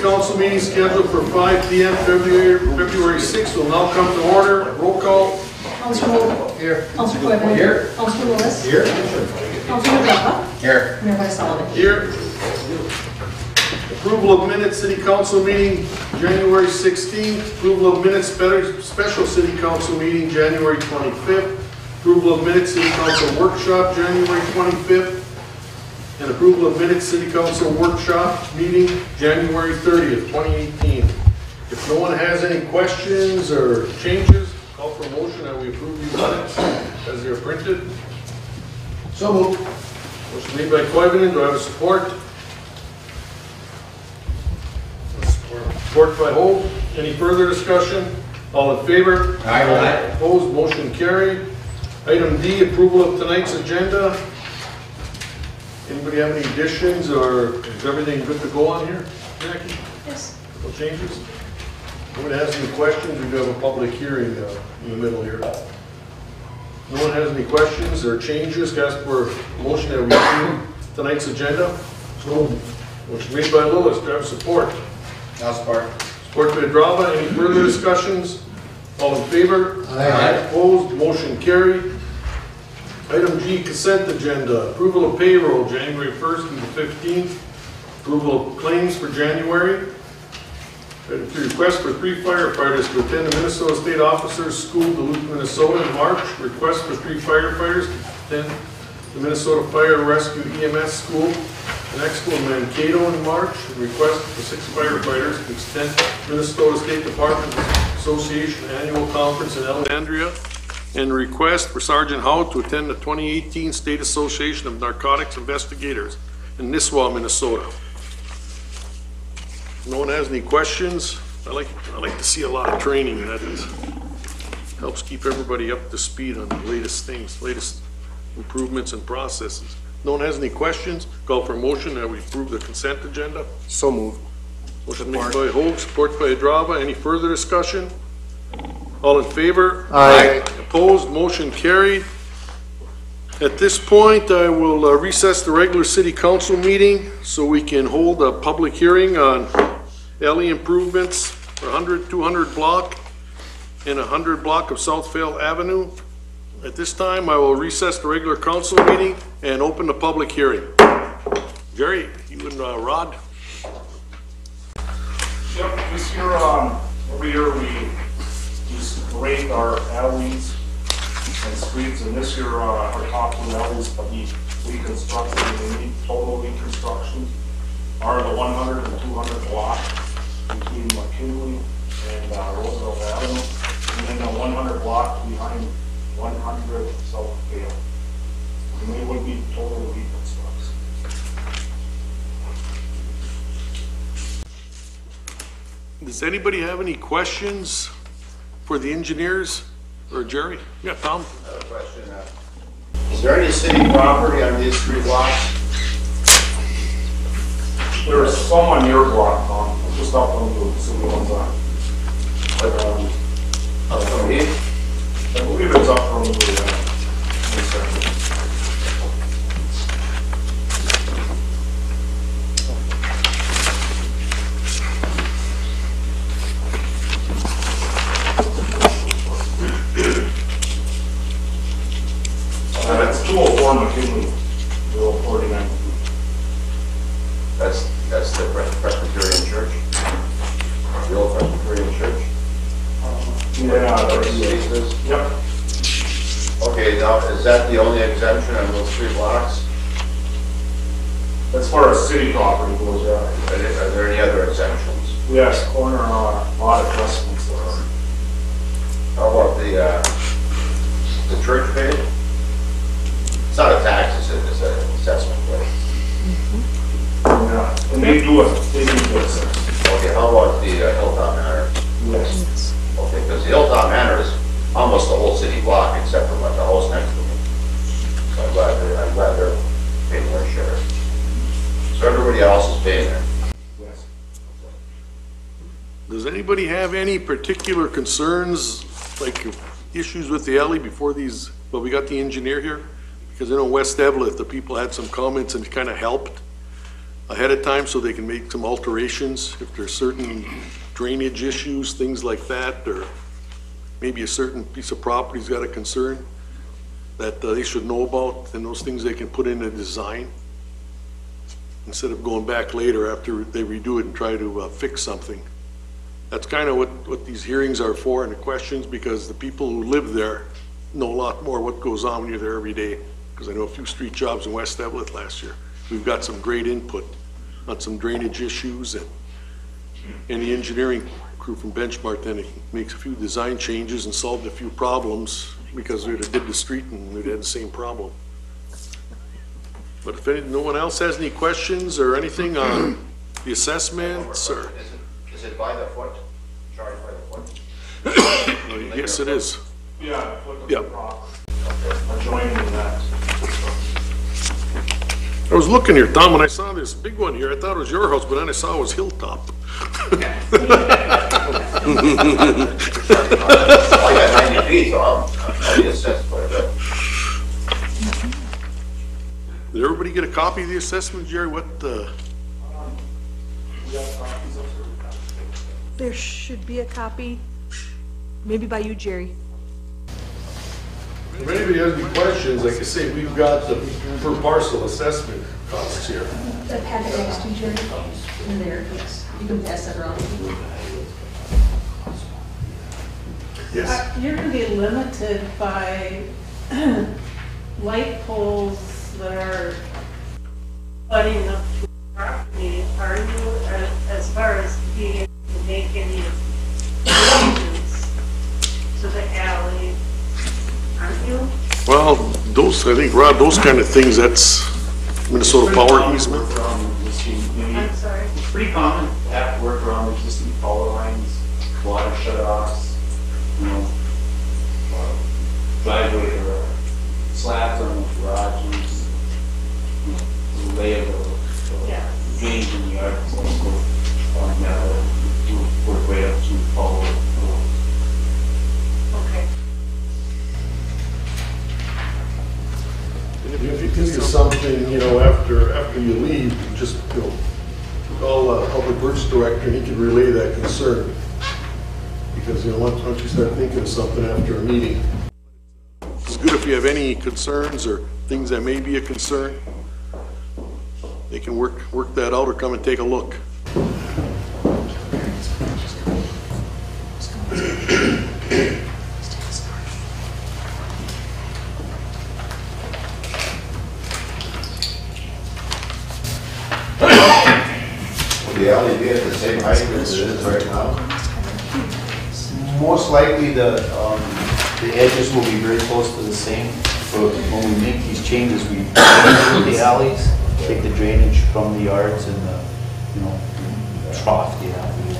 Council meeting scheduled for 5 p.m. February 6th will now come to order. Roll call. Councilor Holt. Here. Councilor Coivinon. Here. Councilor Lewis. Here. Councilor Grappa. Here. Mayor Vice Sullivan. Here. Approval of minutes, City Council meeting January 16th. Approval of minutes, special City Council meeting January 25th. Approval of minutes, City Council workshop January 25th. And approval of minutes, City Council workshop meeting January 30th, 2018. If no one has any questions or changes, call for a motion that we approve these minutes as they're printed. So moved. Motion made by Coivinon. Do I have a support? Support by Holt. Any further discussion? All in favor? Aye. Opposed? Motion carried. Item D, approval of tonight's agenda. Anybody have any additions or is everything good to go on here? Jackie? Yes. No changes? Nobody has any questions? We do have a public hearing in the middle here. No one has any questions or changes? Ask for a motion that we approve tonight's agenda. Motion made by Lewis. Do I have support? I'll support. Support by Drava. Any further discussions? All in favor? Aye. Opposed? Motion carried. Item G, consent agenda. Approval of payroll January 1st through the 15th. Approval of claims for January. Item 3, request for 3 firefighters to attend the Minnesota State Officers School, Duluth, Minnesota in March. Request for 3 firefighters to attend the Minnesota Fire Rescue EMS School in Expo in Mankato in March. Request for 6 firefighters to attend Minnesota State Department Association Annual Conference in Alexandria. And request for Sergeant Howe to attend the 2018 State Association of Narcotics Investigators in Nisswa, Minnesota. No one has any questions? I like to see a lot of training, and that helps keep everybody up to speed on the latest things, latest improvements and processes. No one has any questions? Call for a motion that we approve the consent agenda. So moved. Motion made by Holt, support by Drava. Any further discussion? All in favor? Aye. Opposed? Motion carried. At this point, I will recess the regular City Council meeting so we can hold a public hearing on alley improvements for 100, 200 block and 100 block of Southvale Avenue. At this time, I will recess the regular council meeting and open the public hearing. Jerry, you and Rod? Yep, this year, every year we grade our alleys and streets, and this year our top 2 alleys will be reconstructed, and they need total reconstruction, are the 100 and 200 block between McKinley and Roosevelt Avenue, and then the 100 block behind 100 Southvale. And they would be total reconstructions. Does anybody have any questions for the engineers or Jerry? Yeah, Tom? I have a question. Is there any city property on these 3 blocks? There's some on your block, Tom, just up on the city ones on. Up from here? I believe it's up from the, it's 204 McKinley, 49. That's the Presbyterian Church? The old Presbyterian Church? Yeah, there's. Yep. Okay, now, is that the only exemption on those 3 blocks? As far as city property goes, yeah. Are there any other exemptions? Yes, corner lot adjustments there. How about the church page? It's not a tax, it's an assessment, right? Yeah, and they do it, they do this. Okay, how about the Hilltop Manor? Yes. Okay, because the Hilltop Manor is almost the whole city block except for like the house next to me. So I'm glad they're paying their share. So everybody else is paying there. Yes. Does anybody have any particular concerns, like issues with the alley before these, well, we got the engineer here? Because I know West Eveleth, the people had some comments and it kind of helped. ahead of time so they can make some alterations if there's certain drainage issues, things like that, or maybe a certain piece of property's got a concern that they should know about, and those things they can put in a design instead of going back later after they redo it and try to fix something. That's kind of what these hearings are for, and the questions, because the people who live there know a lot more what goes on when you're there every day, because I know a few street jobs in West Eveleth last year. We've got some great input on some drainage issues, and the engineering crew from Benchmark then makes a few design changes and solved a few problems because we did the street and we had the same problem. But if no one else has any questions or anything on the assessments, or? Is it by the foot? Charged by the foot? Yes, it is. Yeah, look at Yep. the property. Adjoining that. I was looking here, Tom, when I saw this big one here, I thought it was your house, but then I saw it was Hilltop. I got 90 feet, so I'll be assessed quite a bit. Did everybody get a copy of the assessment, Jerry? What, We have copies of it. There should be a copy, maybe by you, Jerry. if anybody has any questions, like I say, we've got the per parcel assessment costs here. The packet next to you, Jerry. In there, yes. You can pass that around. Yes. You're going to be limited by light poles that are butting up to the property, are you, as far as being able to make any changes to the alley, aren't you? Well, those, I think, Rod, those kind of things, that's Minnesota Power easement. I'm sorry. It's pretty common to have to work around existing power lines, water shutoffs, you know, driveway or slabs on the garages, you know, the layout of Yeah. drains in the yard, so on that, we'll work way up to power. Okay. And if you think of something, you know, after you leave, just, you know, call the public works director and he can relay that concern. Because, you know, once you start thinking of something after a meeting, it's good if you have any concerns or things that may be a concern, they can work that out or come and take a look. Will the alley be at the same height as it is right now? Most likely the edges will be very close to the same. So when we make these changes, we with the alleys, take the drainage from the yards and you know, trough the alley,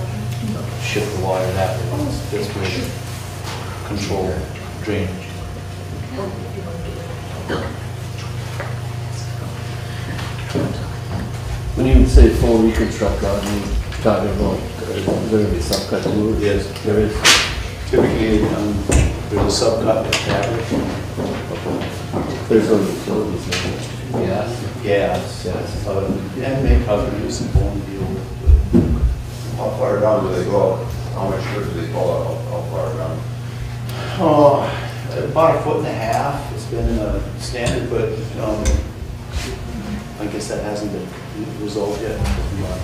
shift the water that way. This way to control drainage. When you say full reconstruct, Rod, you talking about, is there going to be subcut to it? Yes. There is. Typically, there's a subcut with fabric. There's no utilities there. Gas. Yes, yes. And may probably use some bone deal with. How far down do they go? How much dirt do they pull out? How far down? Oh, about 1.5 feet. It's been standard, but I guess that hasn't been resolved yet.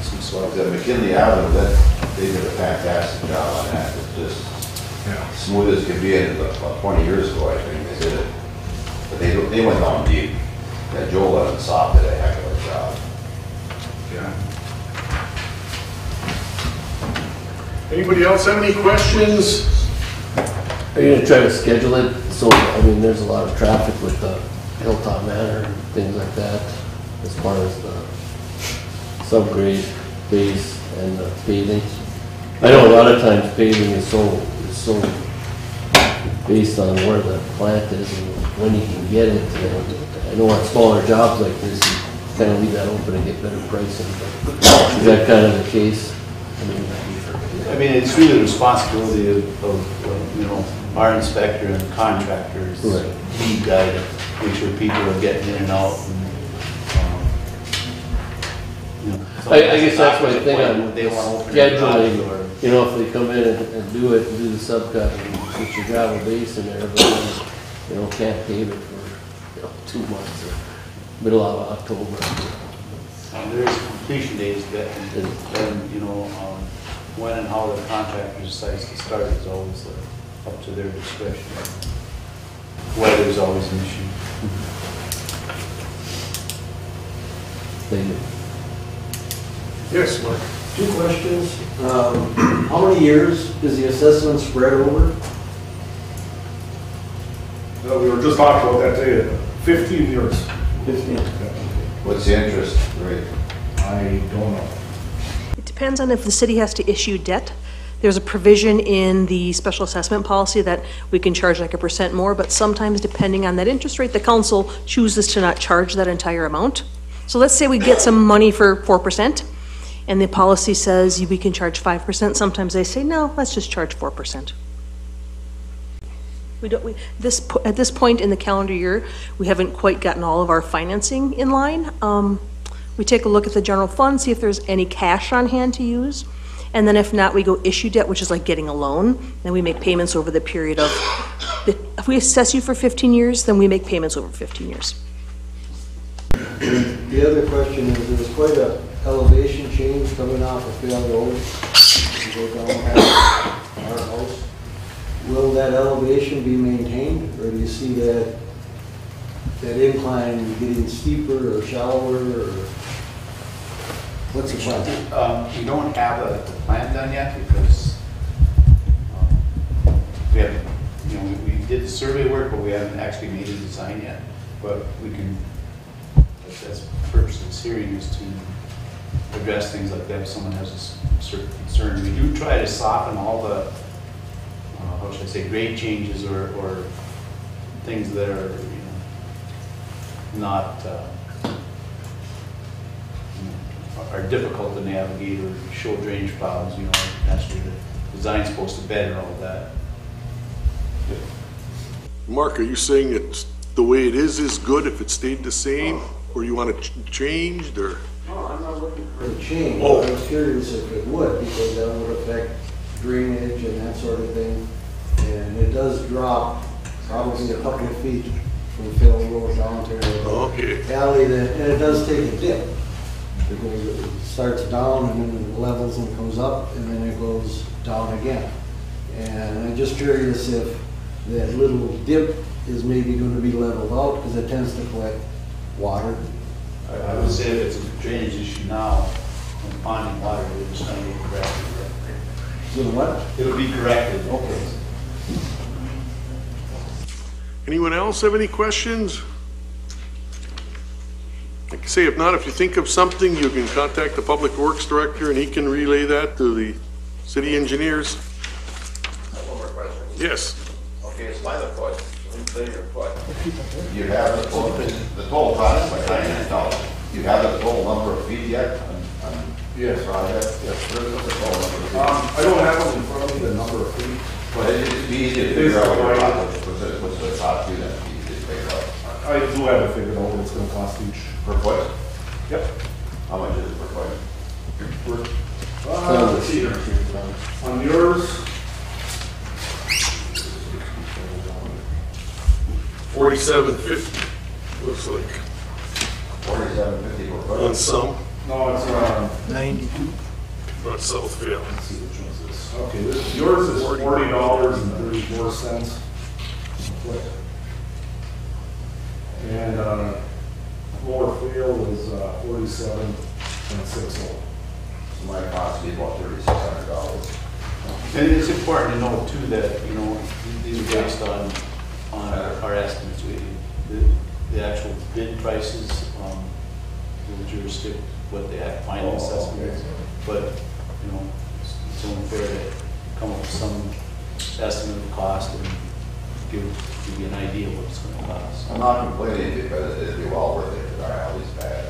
Some sort of. The McKinley Avenue, that, they did a fantastic job on that. It's just smooth as could be, and about 20 years ago, I think they did it. But they went down deep. Yeah, Joel and Sop did a heck of a job. Anybody else have any questions? Are you going to try to schedule it? So, I mean, there's a lot of traffic with the Hilltop Manor and things like that, as far as the subgrade base and the paving. I know a lot of times paving is so based on where the plant is and when you can get it. I know on smaller jobs like this, you kind of leave that open and get better pricing. But is that kind of the case? I mean, it's really the responsibility of you know, our inspector and contractors, Right. lead guy to make sure people are getting in and out. And, you know. I guess that's my thing on They wanna open their garage door. scheduling, you know, if they come in and do it, and do the subcut, and put your gravel base in there, but then, you know, can't pave it for, you know, 2 months, or middle of October. There's completion days that, and, you know, when and how the contractor decides to start is always up to their discretion. Weather's always an issue. Thank you. Yes, Mark. 2 questions. How many years is the assessment spread over? We were just talking about that today, 15 years. 15. What's the interest rate? I don't know. It depends on if the city has to issue debt. There's a provision in the special assessment policy that we can charge like 1% more, but sometimes depending on that interest rate, the council chooses to not charge that entire amount. So let's say we get some money for 4%, and the policy says we can charge 5%. Sometimes they say, no, let's just charge 4%. At this point in the calendar year, we haven't quite gotten all of our financing in line. We take a look at the general fund, see if there's any cash on hand to use. And then if not, we go issue debt, which is like getting a loan. Then we make payments over the period of, if we assess you for 15 years, then we make payments over 15 years. The other question is, there's quite a elevation change coming off of Vale Road. You go down past our house. Will that elevation be maintained, or do you see that incline getting steeper or shallower, or what's the plan? We don't have the plan done yet because we haven't, you know, we did the survey work, but we haven't actually made a design yet. But we can, that's the purpose of this hearing, is to address things like that if someone has a certain concern. We do try to soften all the, how should I say, grade changes or things that are, you know, not, are difficult to navigate or show drainage problems, you know, naturally the design's supposed to bed and all of that. Mark, are you saying it's the way it is good if it stayed the same, or you want it changed, or? No, I'm not looking for a change. Oh. I was curious if it would, because that would affect drainage and that sort of thing. And it does drop probably a couple of feet from Phil Road down to Okay. the alley, and it does take a dip. It starts down and then it levels and comes up, and then it goes down again. And I'm just curious if that little dip is maybe going to be leveled out, because it tends to collect water. I would say if it's a drainage issue now, when ponding water, we're just going to get corrected. So what? It'll be corrected. Okay. Anyone else have any questions? Like I say, if not, if you think of something, you can contact the Public Works Director and he can relay that to the city engineers. One more question. Yes. Okay, it's by the foot, linear foot. You have the total cost is like $99. You have the total number of feet yet on Yes. project? Yes. What is the total number of feet? I don't have them in front of me, the number of feet. But it'd be easy to figure out what what's the cost to that, easy to figure out. I do have it figured out what it's gonna cost each. Per foot? Yep. How much is it per foot? Let's see here. On yours, 4750, looks like, 47.50 per foot? on some, no, it's, 92. on Southfield. let's see which one's this. Okay, yours is $40.34 a foot. And, Lower Field is, 47.60. So my cost would be about $3,600. And it's important to know too that, you know, these are based on our estimates. The actual bid prices, will jurisdict what the final assessment is. But, you know, it's only fair to come up with some estimate of the cost and give you an idea of what it's going to cost. I'm not complaining because it'd be well worth it, because our alley's bad.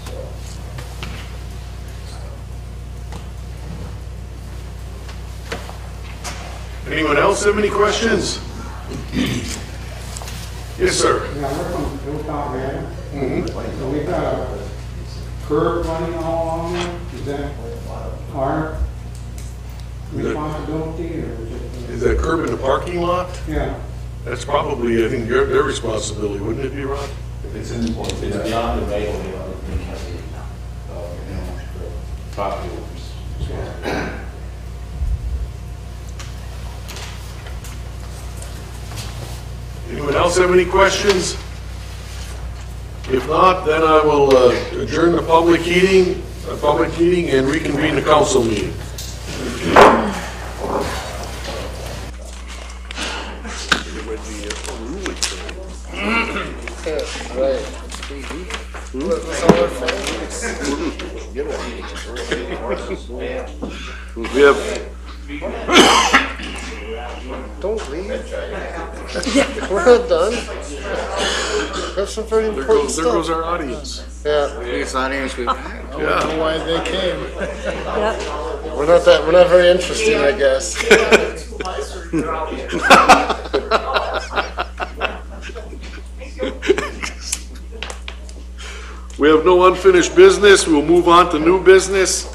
So. Anyone else have any questions? Yes, sir. Yeah, we're from Hilltop Manor. So we've got a curb running all along there? Is that our responsibility or is it? Is that curb in the parking lot? Yeah. That's probably, I think, their responsibility, wouldn't it be, Ron? If it's in, if it's beyond the right of way, I would think that's, the property owners. Anyone else have any questions? If not, then I will adjourn the public meeting and reconvene the council meeting. We have, Don't leave. We're not done. That's some very there important goes stuff. our audience. Yeah, Biggest audience we've had. I don't know why they came. Yep. We're not very interesting, I guess. We have no unfinished business. We will move on to new business.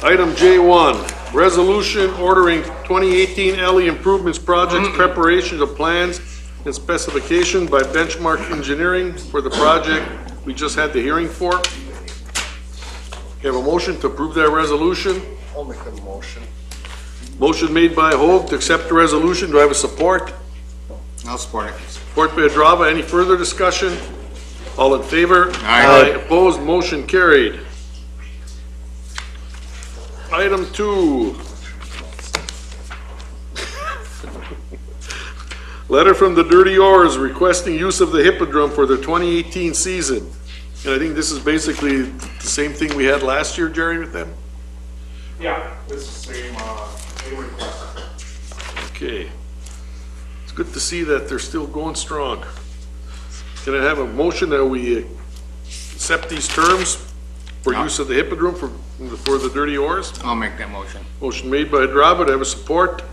Item J1, resolution ordering 2018 alley improvements projects preparation of plans and specification by Benchmark Engineering for the project we just had the hearing for. We have a motion to approve that resolution. I'll make a motion. Motion made by Hoag to accept the resolution. Do I have a support? I'll support it. Support by Hadrava. Any further discussion? All in favor? Aye. Opposed? Motion carried. Item 2. Letter from the Dirty Oars requesting use of the Hippodrome for the 2018 season. And I think this is basically the same thing we had last year, Jerry, with them? Yeah, it's the same request. Okay. It's good to see that they're still going strong. Can I have a motion that we accept these terms for use of the Hippodrome for the Dirty Oars? I'll make that motion. Motion made by Hadrava. Do I have a support?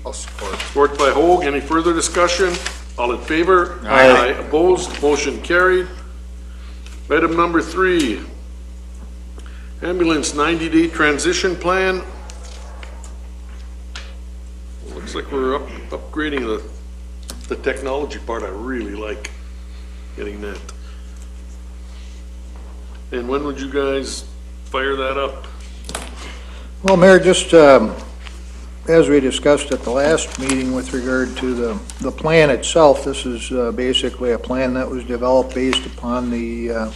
I'll support. Support by Hoag. Any further discussion? All in favor? Aye. Opposed? Motion carried. Item number 3, ambulance 90-day transition plan. Looks like we're upgrading the technology part. I really like getting that. And when would you guys fire that up? Well, Mayor, just as we discussed at the last meeting with regard to the plan itself, this is basically a plan that was developed based upon the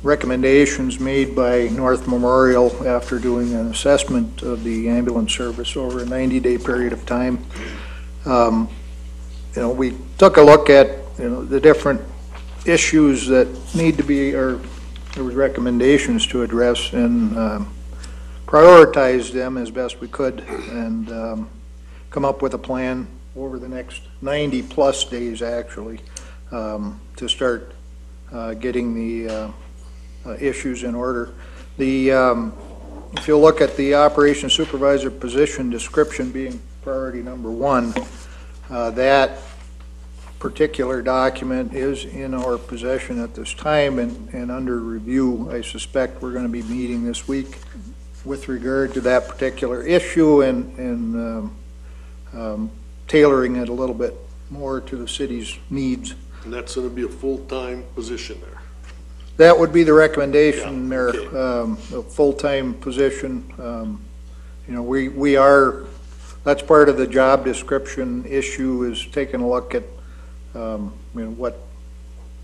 recommendations made by North Memorial after doing an assessment of the ambulance service over a 90-day period of time. We took a look at the different issues that need to be, or there was recommendations to address, and prioritize them as best we could, and come up with a plan over the next 90-plus days, actually, to start getting the issues in order. If you look at the operations supervisor position description being priority number 1, that particular document is in our possession at this time and under review. I suspect we're going to be meeting this week with regard to that particular issue and tailoring it a little bit more to the city's needs. And that's going to be a full-time position there. That would be the recommendation, Mayor, okay. A full-time position. We are, that's part of the job description issue, is taking a look at what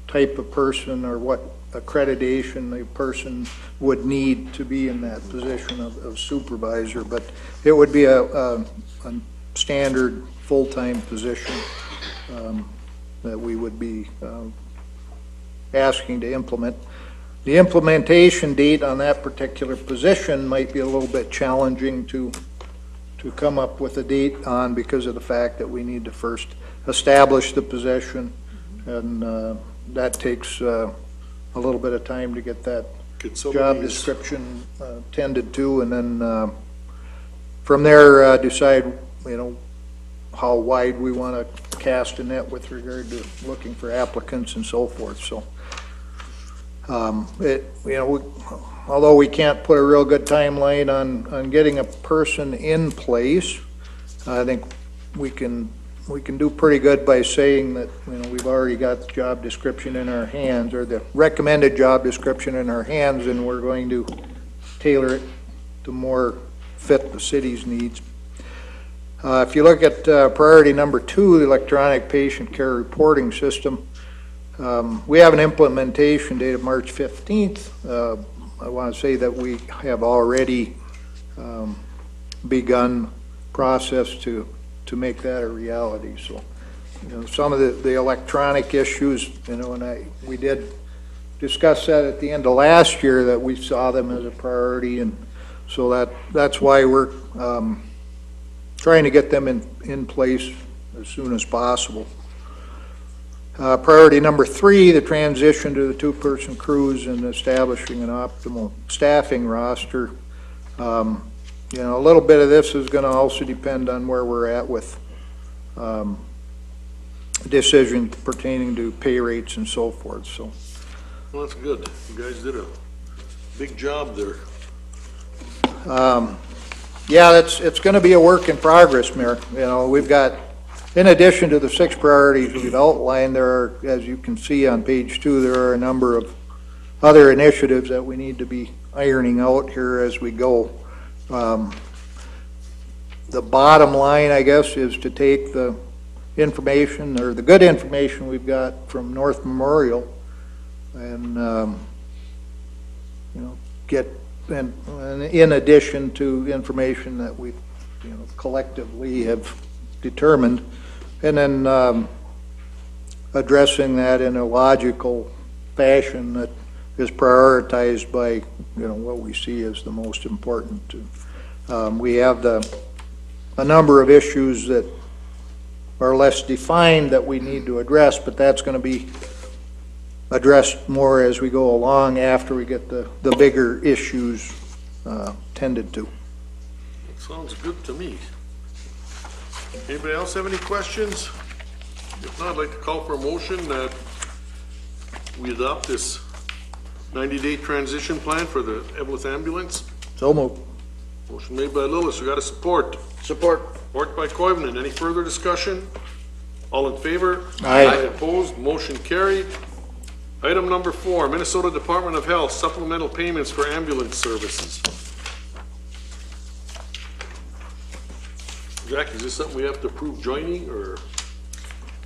type of person or what accreditation a person would need to be in that position of supervisor, but it would be a standard full-time position that we would be asking to implement. The implementation date on that particular position might be a little bit challenging to come up with a date on, because of the fact that we need to first establish the position, and that takes a little bit of time to get that job description tended to, and then from there decide how wide we want to cast a net with regard to looking for applicants and so forth. So Although we can't put a real good timeline on getting a person in place, I think we can do pretty good by saying that, we've already got the job description in our hands, or the recommended job description in our hands, and we're going to tailor it to more fit the city's needs. If you look at priority number 2, the electronic patient care reporting system, we have an implementation date of March 15th. I want to say that we have already begun process to make that a reality. So, some of the electronic issues, and we did discuss that at the end of last year, that we saw them as a priority, and so that's why we're trying to get them in place as soon as possible. Priority number 3, the transition to the 2-person crews and establishing an optimal staffing roster. A little bit of this is going to also depend on where we're at with decisions pertaining to pay rates and so forth. So, Well, that's good. You guys did a big job there. yeah, it's going to be a work in progress, Mayor. We've got, in addition to the 6 priorities we've outlined, there are, as you can see on page 2, there are a number of other initiatives that we need to be ironing out here as we go. The bottom line, I guess, is to take the information, or the good information we've got from North Memorial, and get, and in addition to information that we collectively have determined, and then addressing that in a logical fashion that is prioritized by what we see as the most important. We have a number of issues that are less defined that we need to address, but that's going to be addressed more as we go along after we get the bigger issues tended to. Sounds good to me. Anybody else have any questions? If not, I'd like to call for a motion that we adopt this 90-day transition plan for the Eveleth ambulance. So moved. Motion made by Lillis. We got a support. Support. Support by Koivunen. Any further discussion? All in favor? Aye. Opposed? Motion carried. Item number 4, Minnesota Department of Health supplemental payments for ambulance services. Jack, is this something we have to approve joining, or?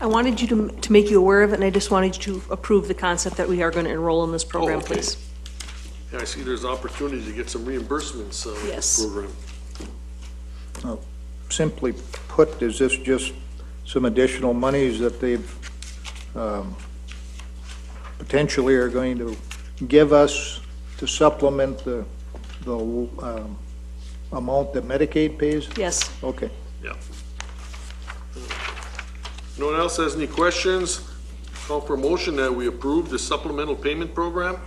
I wanted you to make you aware of it, and I just wanted you to approve the concept that we are going to enroll in this program, okay. please. Yeah, I see there's opportunity to get some reimbursements with Yes. this program. Simply put, is this just some additional monies that they've potentially are going to give us to supplement the amount that Medicaid pays? Yes. Okay. Yeah. No one else has any questions? Call for a motion that we approve the supplemental payment program.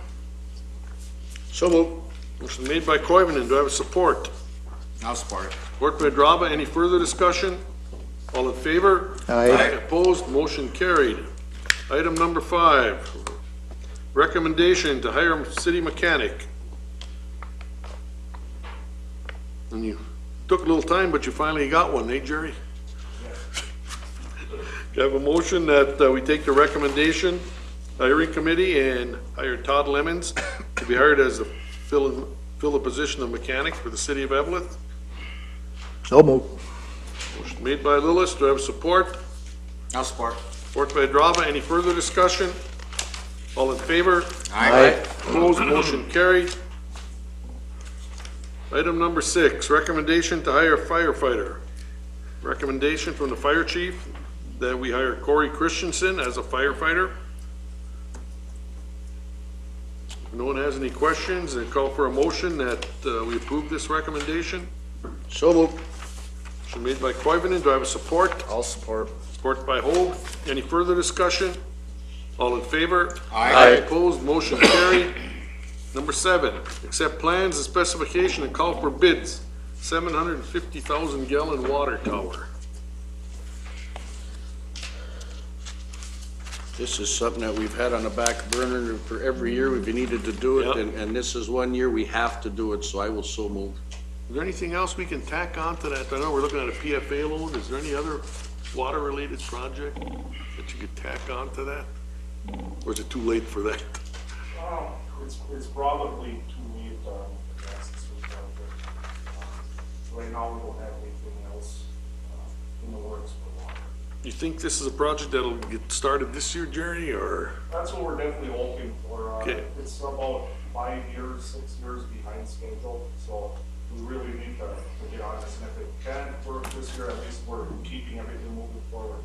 So moved. Motion made by Koivunen. Do I have a support? I'll support it. Support by Draba. Any further discussion? All in favor? Aye. Opposed? Motion carried. Item number 5, recommendation to hire a city mechanic. And you took a little time, but you finally got one, eh, Jerry? You have a motion that we take the recommendation, hiring committee, and hire Todd Lemons to be hired as fill the position of mechanic for the city of Eveleth. So moved. Motion made by Lillis. Do I have support? I'll support. Support by Drava. Any further discussion? All in favor? Aye. Opposed? Motion carried. Item number 6, recommendation to hire a firefighter. Recommendation from the fire chief that we hire Corey Christensen as a firefighter. If no one has any questions, then call for a motion that we approve this recommendation. So moved. Motion made by Koivunen. Do I have a support? I'll support. Support by Hoag. Any further discussion? All in favor? Aye. Opposed? Motion carried. Number 7, accept plans and specification and call for bids. 750,000 gallon water tower. This is something that we've had on the back burner for every year. We've needed to do it, Yep. and this is one year we have to do it, so I will so move. Is there anything else we can tack on to that? I know we're looking at a PFA loan. Is there any other water-related project that you could tack on to that? Or is it too late for that? It's probably too late, that's the project. Right now, we don't have anything else, in the works for water. You think this is a project that'll get started this year, Jerry, or? That's what we're definitely hoping for. Okay. It's about 5 years, 6 years behind schedule, so we really need to get on this. And if it can't work this year, at least we're keeping everything moving forward.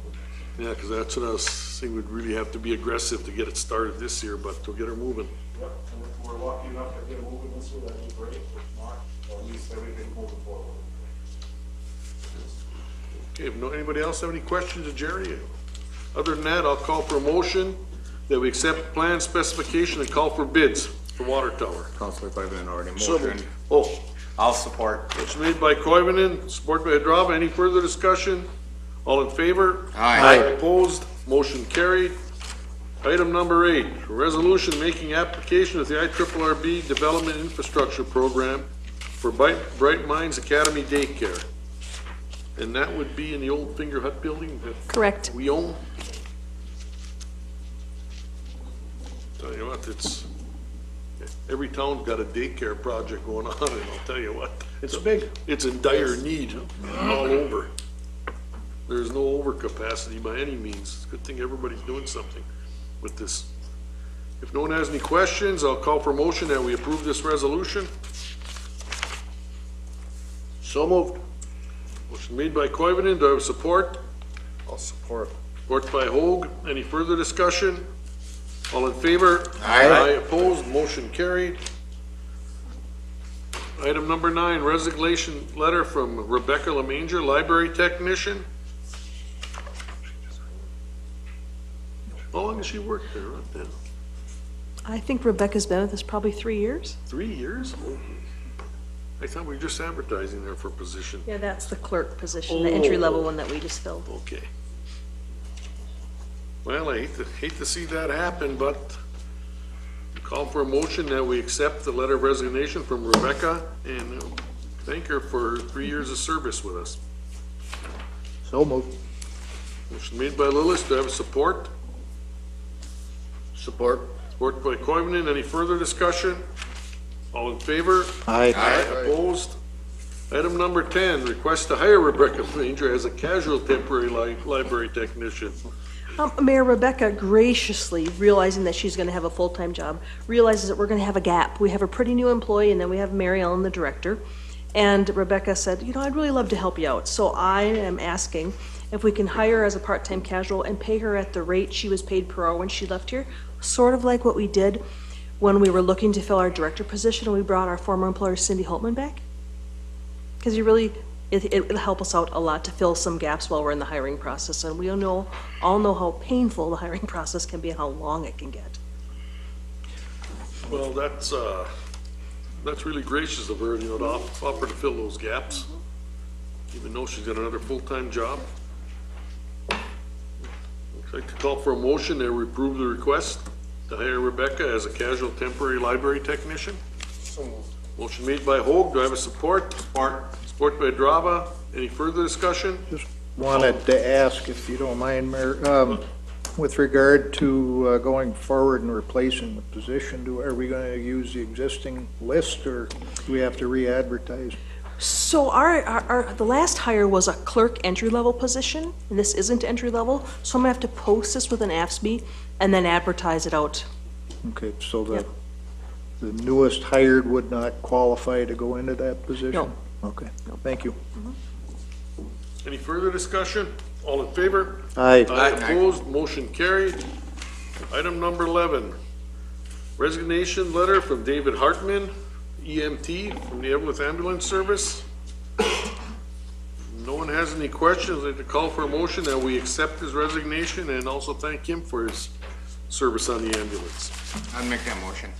Yeah, because that's what I was saying, we'd really have to be aggressive to get it started this year, but to get her moving. Yep, and if we're lucky enough to get it moving this year, that'd be great. If not, at least everything's moving forward. Okay, if anybody else have any questions of Jerry? Other than that, I'll call for a motion that we accept plan specification and call for bids for water tower. Counselor Coivinon already So motioned. Oh, I'll support. motion made by Koivunen, support by Hadrava. Any further discussion? All in favor? Aye. Opposed? Motion carried. Item number 8, a resolution making application with the IRRB Development Infrastructure Program for Bright Minds Academy Daycare. And that would be in the old Finger Hut building that Correct. we own. Tell you what, it's, every town's got a daycare project going on, and I'll tell you what. It's big. It's in dire need all over. There's no overcapacity by any means. It's a good thing everybody's doing something with this. If no one has any questions, I'll call for a motion that we approve this resolution. So moved. Motion made by Koivunen, do I have support? I'll support. Support by Hoag. Any further discussion? All in favor? Aye. Opposed, motion carried. Item number 9, resignation letter from Rebecca Lemanger, library technician. How long has she worked there? Right then? I think Rebecca's been with us probably 3 years. 3 years? Oh. I thought we were just advertising there for a position. Yeah, that's the clerk position, the entry-level one that we just filled. Okay. Well, I hate to see that happen, but call for a motion that we accept the letter of resignation from Rebecca and thank her for 3 years of service with us. So moved. Motion made by Lillis, do I have support? Support. Support by Koivunen, any further discussion? All in favor? Aye. Opposed? Item number 10, request to hire Rebecca Lemanger as a casual temporary library technician. Mayor, Rebecca graciously, realizing that she's going to have a full-time job, realizes that we're going to have a gap. We have a pretty new employee, and then we have Mary Ellen, the director. And Rebecca said, you know, I'd really love to help you out. So I am asking if we can hire her as a part-time casual and pay her at the rate she was paid per hour when she left here, sort of like what we did when we were looking to fill our director position and we brought our former employer Cindy Holtman back. Because it'll help us out a lot to fill some gaps while we're in the hiring process. And we all know how painful the hiring process can be and how long it can get. Well, that's really gracious of her, you know, to offer to fill those gaps, even though she's got another full-time job. I'd like to call for a motion that we approve the request to hire Rebecca as a casual temporary library technician. So moved. Motion made by Hoag, do I have a support? Support. Support by Drava. Any further discussion? Just wanted to ask, if you don't mind, Mayor, with regard to going forward and replacing the position, are we going to use the existing list, or do we have to re-advertise? So the last hire was a clerk entry-level position, and this isn't entry-level, so I'm gonna have to post this with an AFSCME and then advertise it out. Okay, so Yep. the newest hired would not qualify to go into that position? No. Okay, thank you. Any further discussion? All in favor? Aye. Opposed, motion carried. Item number 11, resignation letter from David Hartman, EMT from the Eveleth Ambulance Service. No one has any questions. I'd like to call for a motion that we accept his resignation and also thank him for his service on the ambulance. I'll make that motion.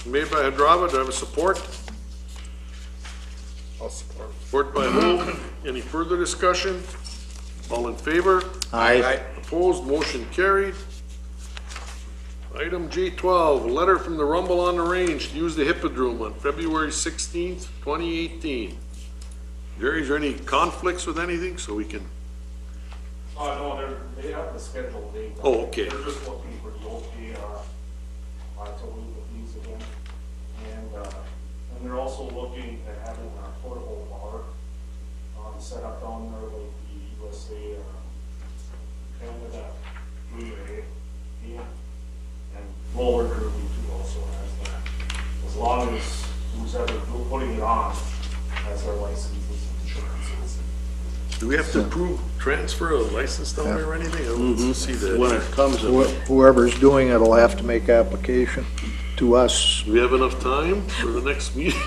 Made by Hadrava, do I have a support? I'll support. Support by Hoag. Any further discussion? All in favor? Aye. Opposed, motion carried. Item J12, letter from the Rumble on the Range to use the Hippodrome on February 16th, 2018. Jerry, is there any conflicts with anything so we can? No, they have the scheduled date. Oh, okay. They're just looking for the okay, to move the fees again. And they're also looking at having a portable bar, set up down there like the USA, Canada, relay, and roller derby too also has that. As long as who's ever putting it on has their licenses and insurances. Do we have to approve transfer of license down there or anything? I don't see that. When it comes, Whoever's doing it will have to make application to us. Do we have enough time for the next meeting?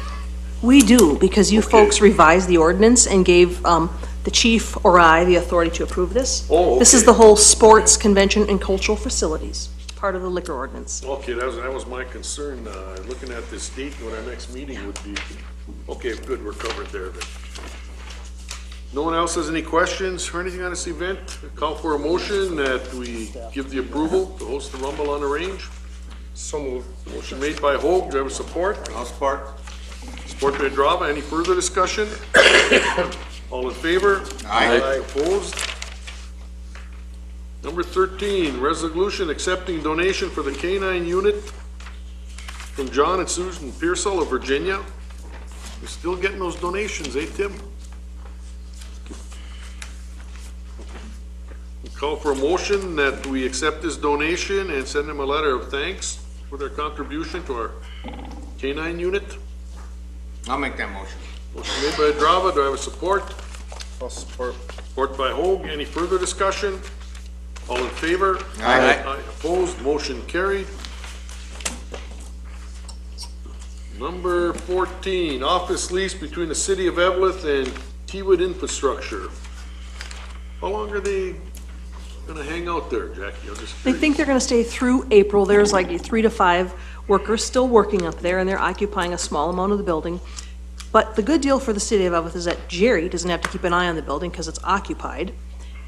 We do, because you folks revised the ordinance and gave the chief or I the authority to approve this. Oh, This is okay. the whole sports, convention, and cultural facilities, part of the liquor ordinance. Okay, that was my concern, looking at this date and what our next meeting would be. Okay, good, we're covered there then. No one else has any questions or anything on this event? Call for a motion that we give the approval to host the Rumble on the Range. so moved. Motion made by Hoag, do I have a support? I'll support. Support by Drava, any further discussion? All in favor? Aye. Opposed? Number 13, resolution accepting donation for the K-9 unit from John and Susan Pearsall of Virginia. We're still getting those donations, eh, Tim? We call for a motion that we accept this donation and send them a letter of thanks for their contribution to our K-9 unit. I'll make that motion. Motion made by Drava, do I have a support? I'll support. Support by Hoag, any further discussion? All in favor? Aye. Opposed, motion carried. Number 14, office lease between the city of Eveleth and Kiewit Infrastructure. How long are they gonna hang out there, Jackie? I'm just They curious. think they're gonna stay through April. There's like 3 to 5 workers still working up there, and they're occupying a small amount of the building. But the good deal for the city of Eveleth is that Jerry doesn't have to keep an eye on the building because it's occupied.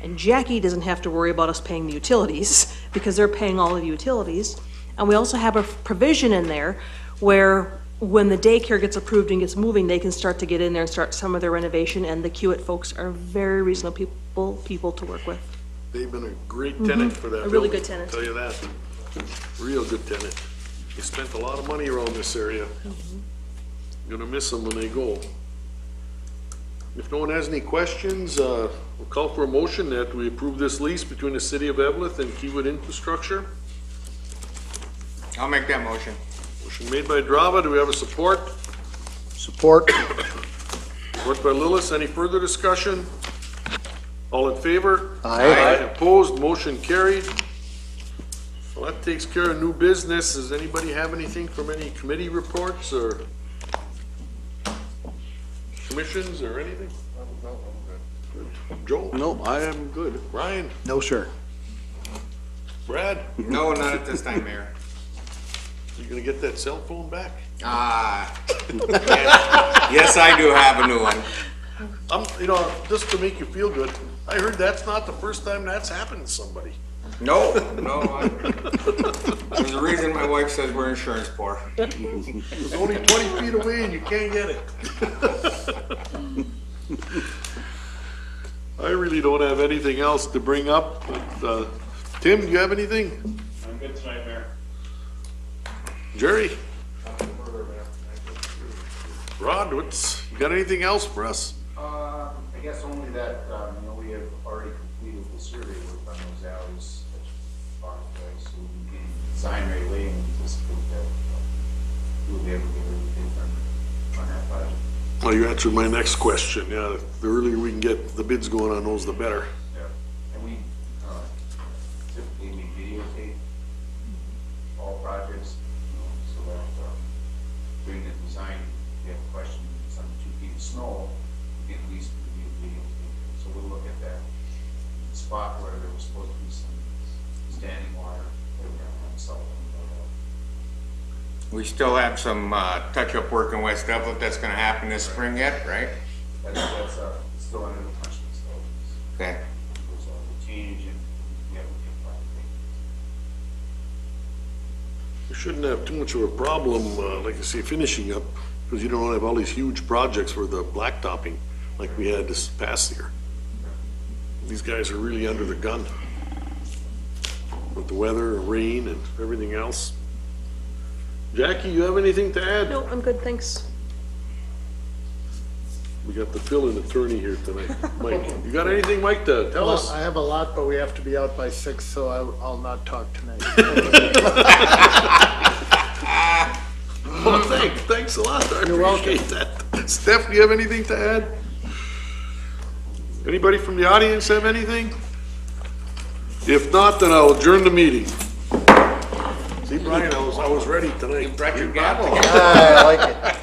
And Jackie doesn't have to worry about us paying the utilities because they're paying all of the utilities. And we also have a provision in there where when the daycare gets approved and gets moving, they can start to get in there and start some of their renovation, and the Kiewit folks are very reasonable people to work with. They've been a great tenant for that A really building, good tenant. I'll tell you that. Real good tenant. They spent a lot of money around this area. Gonna miss them when they go. If no one has any questions, we'll call for a motion that we approve this lease between the city of Eveleth and Kiewit Infrastructure. I'll make that motion. Motion made by Drava, do we have a support? Support? Support by Lillis, any further discussion? All in favor? Aye. Opposed, motion carried. Well, that takes care of new business. Does anybody have anything from any committee reports or commissions or anything? Joe? No, I am good. Ryan? No, sir. Brad? No, not at this time, Mayor. You gonna get that cell phone back? Yes, I do have a new one. Just to make you feel good, I heard that's not the first time that's happened to somebody. No, there's a reason my wife says we're insurance poor. It's only 20 feet away and you can't get it. I really don't have anything else to bring up, but, Tim, do you have anything? I'm good tonight, Mayor. Jerry? Nothing further, Mayor. Rod, you got anything else for us? I guess only that, we have already completed the survey work on those alleys that are so we can design right away and anticipate that we'll be able to get everything on that project. Oh, you answered my next question. Yeah, the earlier we can get the bids going on those, the better. Yeah, and we typically videotape all projects, so that during the design, if you have a question, it's on 2 feet of snow, we can at least review videotape. So we'll look at that spot where there was supposed to be some standing water, put it down on salt. We still have some touch-up work in West Eveleth that's gonna happen this spring yet, right? That's still under the punch list, though. Okay. There's a change and we haven't get shouldn't have too much of a problem, like I say, finishing up, because you don't have all these huge projects for the blacktopping like we had this past year. These guys are really under the gun with the weather and rain and everything else. Jackie, you have anything to add? No, I'm good, thanks. We got the fill-in attorney here tonight. Mike, you got anything, Mike, to tell us? I have a lot, but we have to be out by 6, so I'll not talk tonight. Well, thanks a lot. I appreciate that. Steph, do you have anything to add? Anybody from the audience have anything? If not, then I'll adjourn the meeting. See, Brian, I was ready tonight. You brought your gavel. I like it.